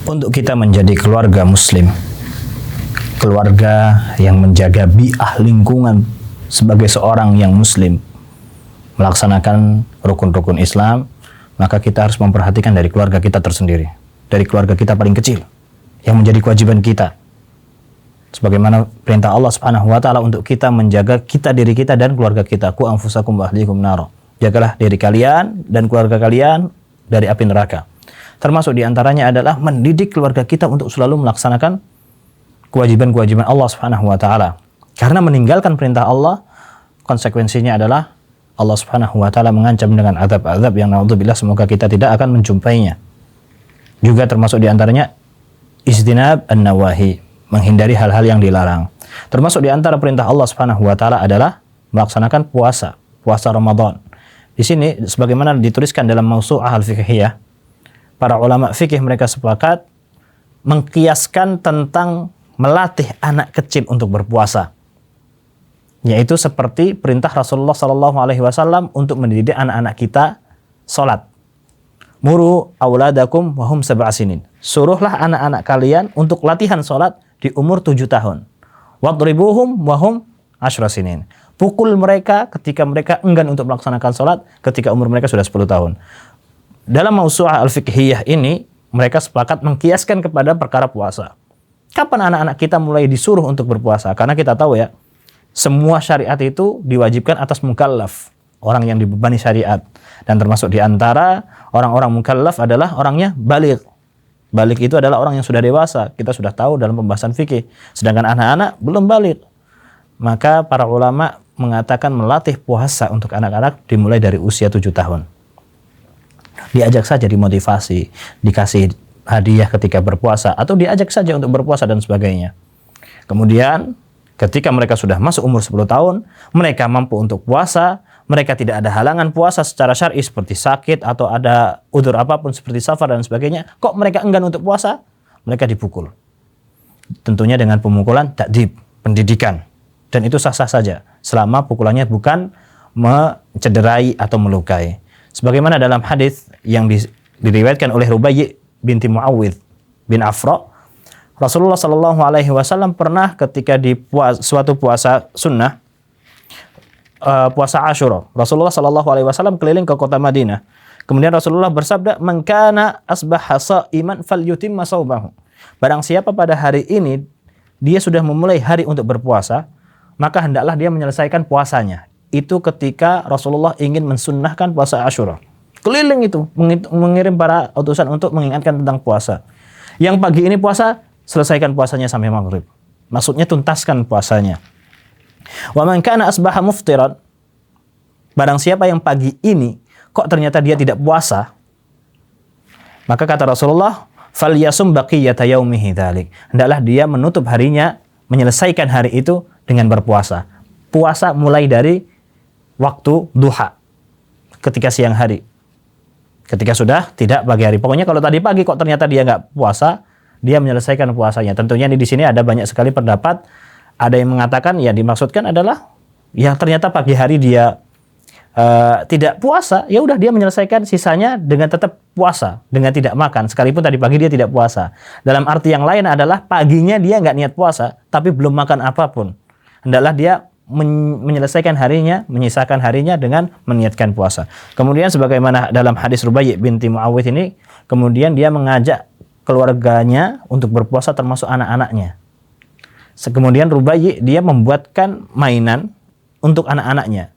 Untuk kita menjadi keluarga muslim, keluarga yang menjaga bi'ah lingkungan sebagai seorang yang muslim, melaksanakan rukun-rukun Islam, maka kita harus memperhatikan dari keluarga kita tersendiri, dari keluarga kita paling kecil, yang menjadi kewajiban kita. Sebagaimana perintah Allah Subhanahu wa taala untuk kita menjaga diri kita dan keluarga kita. Qu anfusakum wa ahlikum nar. Jagalah diri kalian dan keluarga kalian dari api neraka. Termasuk diantaranya adalah mendidik keluarga kita untuk selalu melaksanakan kewajiban-kewajiban Allah Subhanahu wa taala. Karena meninggalkan perintah Allah, konsekuensinya adalah Allah Subhanahu wa taala mengancam dengan azab-azab yang naudzubillah, semoga kita tidak akan menjumpainya. Juga termasuk diantaranya istinab an-nawahi, menghindari hal-hal yang dilarang. Termasuk diantara perintah Allah Subhanahu wa taala adalah melaksanakan puasa Ramadan. Di sini sebagaimana dituliskan dalam Mausu'ah al-Fiqhiyah, para ulama fikih mereka sepakat mengkiaskan tentang melatih anak kecil untuk berpuasa, yaitu seperti perintah Rasulullah SAW untuk mendidik anak-anak kita salat. Muru auladakum wahum sab'a sinin. Suruhlah anak-anak kalian untuk latihan salat di umur 7 tahun. Wadribuhum wahum 10 sinin. Pukul mereka ketika mereka enggan untuk melaksanakan salat ketika umur mereka sudah 10 tahun. Dalam Mausu'ah al-Fiqhiyah ini, mereka sepakat mengkiaskan kepada perkara puasa. Kapan anak-anak kita mulai disuruh untuk berpuasa? Karena kita tahu ya, semua syariat itu diwajibkan atas mukallaf, orang yang dibebani syariat. Dan termasuk di antara orang-orang mukallaf adalah orangnya baligh. Baligh itu adalah orang yang sudah dewasa. Kita sudah tahu dalam pembahasan fikih. Sedangkan anak-anak belum baligh. Maka para ulama mengatakan melatih puasa untuk anak-anak dimulai dari usia 7 tahun. Diajak saja, dimotivasi, dikasih hadiah ketika berpuasa, atau diajak saja untuk berpuasa dan sebagainya. Kemudian ketika mereka sudah masuk umur 10 tahun, mereka mampu untuk puasa, mereka tidak ada halangan puasa secara syar'i seperti sakit atau ada udzur apapun seperti safar dan sebagainya, kok mereka enggan untuk puasa? Mereka dipukul. Tentunya dengan pemukulan ta'dib, pendidikan. Dan itu sah-sah saja selama pukulannya bukan mencederai atau melukai. Sebagaimana dalam hadis yang diriwayatkan oleh Rubayyi binti Muawwidh bin Afra, Rasulullah sallallahu alaihi wasallam pernah ketika di suatu puasa sunnah, puasa Asyura, Rasulullah sallallahu alaihi wasallam keliling ke kota Madinah. Kemudian Rasulullah bersabda, "Man kana asbaha sha'iman falyutimma shaumahu." Barang siapa pada hari ini dia sudah memulai hari untuk berpuasa, maka hendaklah dia menyelesaikan puasanya. Itu ketika Rasulullah ingin mensunnahkan puasa Asyura. Keliling itu, mengirim para utusan untuk mengingatkan tentang puasa. Yang pagi ini puasa, selesaikan puasanya sampai maghrib. Maksudnya tuntaskan puasanya. Wa man kana asbaha muftiran. Barang siapa yang pagi ini kok ternyata dia tidak puasa, maka kata Rasulullah, falyasum baqiyata yaumihi dzalik. Hendaklah dia menutup harinya, menyelesaikan hari itu dengan berpuasa. Puasa mulai dari waktu duha, ketika siang hari. Ketika sudah tidak pagi hari. Pokoknya kalau tadi pagi kok ternyata dia nggak puasa, dia menyelesaikan puasanya. Tentunya di sini ada banyak sekali pendapat. Ada yang mengatakan ya dimaksudkan adalah ya ternyata pagi hari dia tidak puasa, ya udah dia menyelesaikan sisanya dengan tetap puasa, dengan tidak makan, sekalipun tadi pagi dia tidak puasa. Dalam arti yang lain adalah paginya dia nggak niat puasa, tapi belum makan apapun. Hendaklah dia menyelesaikan harinya, menyisakan harinya dengan meniatkan puasa. Kemudian sebagaimana dalam hadis Rubayyi binti Muawwidh ini, kemudian dia mengajak keluarganya untuk berpuasa termasuk anak-anaknya. Kemudian Rubayyi dia membuatkan mainan untuk anak-anaknya.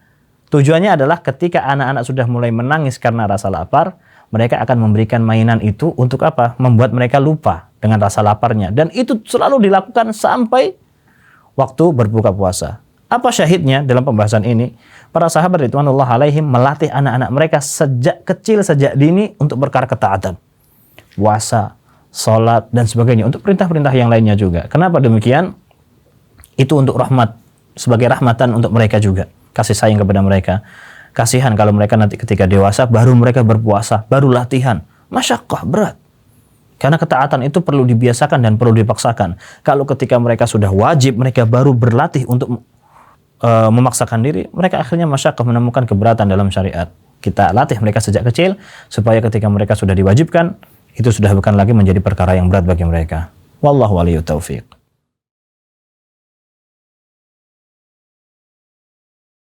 Tujuannya adalah ketika anak-anak sudah mulai menangis karena rasa lapar, mereka akan memberikan mainan itu untuk apa? Membuat mereka lupa dengan rasa laparnya. Dan itu selalu dilakukan sampai waktu berbuka puasa. Apa syahidnya dalam pembahasan ini? Para sahabat ridwanullah alaihim melatih anak-anak mereka sejak kecil, sejak dini untuk perkara ketaatan. Puasa, salat, dan sebagainya. Untuk perintah-perintah yang lainnya juga. Kenapa demikian? Itu untuk rahmat, sebagai rahmatan untuk mereka juga. Kasih sayang kepada mereka. Kasihan kalau mereka nanti ketika dewasa, baru mereka berpuasa, baru latihan. Masyaqqah, berat. Karena ketaatan itu perlu dibiasakan dan perlu dipaksakan. Kalau ketika mereka sudah wajib, mereka baru berlatih untuk memaksakan diri, mereka akhirnya masyaqqah, menemukan keberatan dalam syariat. Kita latih mereka sejak kecil, supaya ketika mereka sudah diwajibkan, itu sudah bukan lagi menjadi perkara yang berat bagi mereka. Wallahu waliyut taufiq.